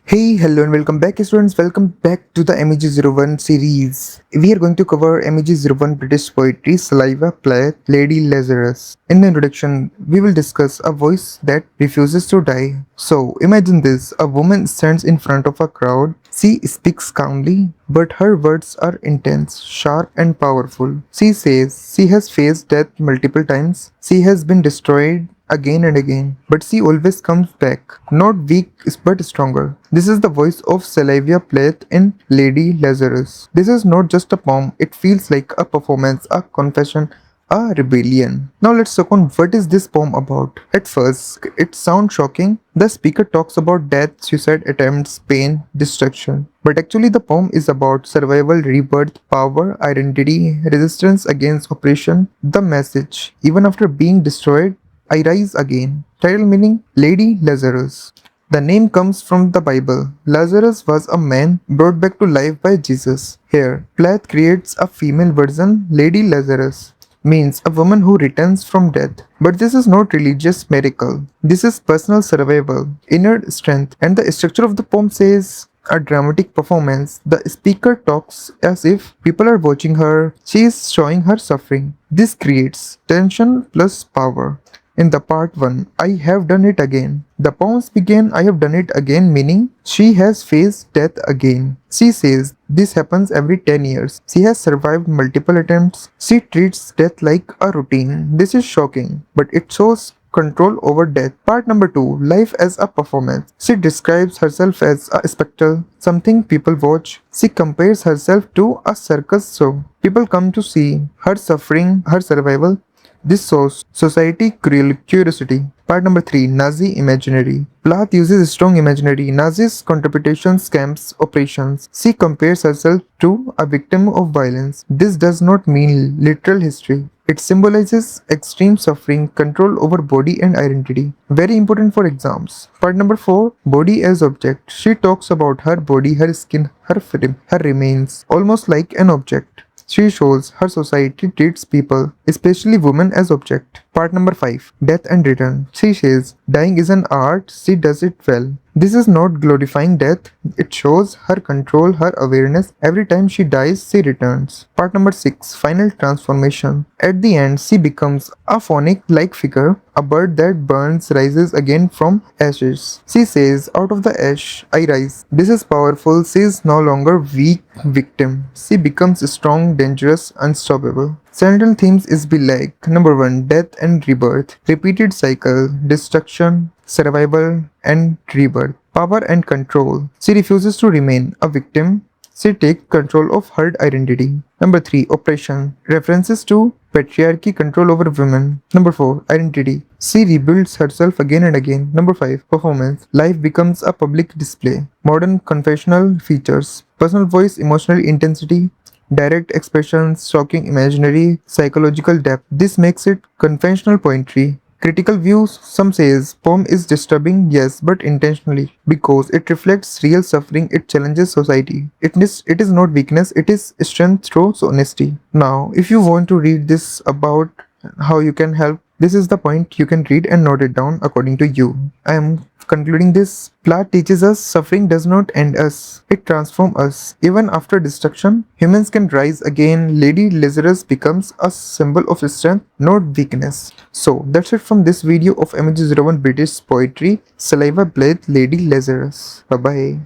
Hey, hello and welcome back students, welcome back to the MEG-01 series. We are going to cover MEG-01 British poetry, Sylvia Plath, Lady Lazarus. In the introduction, we will discuss a voice that refuses to die. So, imagine this, a woman stands in front of a crowd. She speaks calmly, but her words are intense, sharp and powerful. She says she has faced death multiple times. She has been destroyed again and again, but she always comes back, not weak but stronger. This is the voice of Sylvia Plath in Lady Lazarus. This is not just a poem, it feels like a performance, a confession, a rebellion. Now let's talk on what is this poem about. At first, it sounds shocking. The speaker talks about death, suicide attempts, pain, destruction. But actually the poem is about survival, rebirth, power, identity, resistance against oppression. The message, even after being destroyed, I rise again. Title meaning Lady Lazarus. The name comes from the Bible. Lazarus was a man brought back to life by Jesus. Here, Plath creates a female version, Lady Lazarus. Means a woman who returns from death. But this is not religious miracle. This is personal survival, inner strength, and the structure of the poem says a dramatic performance. The speaker talks as if people are watching her. She is showing her suffering. This creates tension plus power. In the part 1, I have done it again. The poems begin I have done it again meaning she has faced death again. She says this happens every 10 years. She has survived multiple attempts. She treats death like a routine. This is shocking, but it shows control over death. Part number 2, life as a performance. She describes herself as a spectacle, something people watch. She compares herself to a circus show. People come to see her suffering, her survival. This shows society curiosity. Part number 3, Nazi imaginary. Plath uses strong imaginary. Nazis interpretations, camps, operations. She compares herself to a victim of violence. This does not mean literal history. It symbolizes extreme suffering, control over body and identity. Very important for exams. Part number 4, body as object. She talks about her body, her skin, her frame, her remains, almost like an object. She shows her society treats people, especially women, as object. Part number 5, death and return. She says, dying is an art, she does it well. This is not glorifying death, it shows her control, her awareness. Every time she dies, she returns. Part number 6, final transformation. At the end, she becomes a phoenix-like figure, a bird that burns, rises again from ashes. She says, out of the ash, I rise. This is powerful, she is no longer weak victim. She becomes strong, dangerous, unstoppable. Central themes is be like number 1, death and rebirth, repeated cycle, destruction, survival and rebirth, power and control. She refuses to remain a victim. She takes control of her identity. Number 3, oppression, references to patriarchy, control over women. Number 4, identity. She rebuilds herself again and again. Number 5, performance. Life becomes a public display. Modern confessional features. Personal voice, emotional intensity, direct expressions, shocking imaginary, psychological depth. This makes it conventional poetry. Critical views, some says poem is disturbing, yes, but intentionally, because it reflects real suffering, it challenges society. It is not weakness, it is strength through honesty. Now, if you want to read this about how you can help, this is the point you can read and note it down according to you. I am concluding this. Plath teaches us suffering does not end us, it transforms us. Even after destruction, humans can rise again. Lady Lazarus becomes a symbol of strength, not weakness. So that's it from this video of MEG-01 British poetry, Sylvia Plath, Lady Lazarus. Bye bye.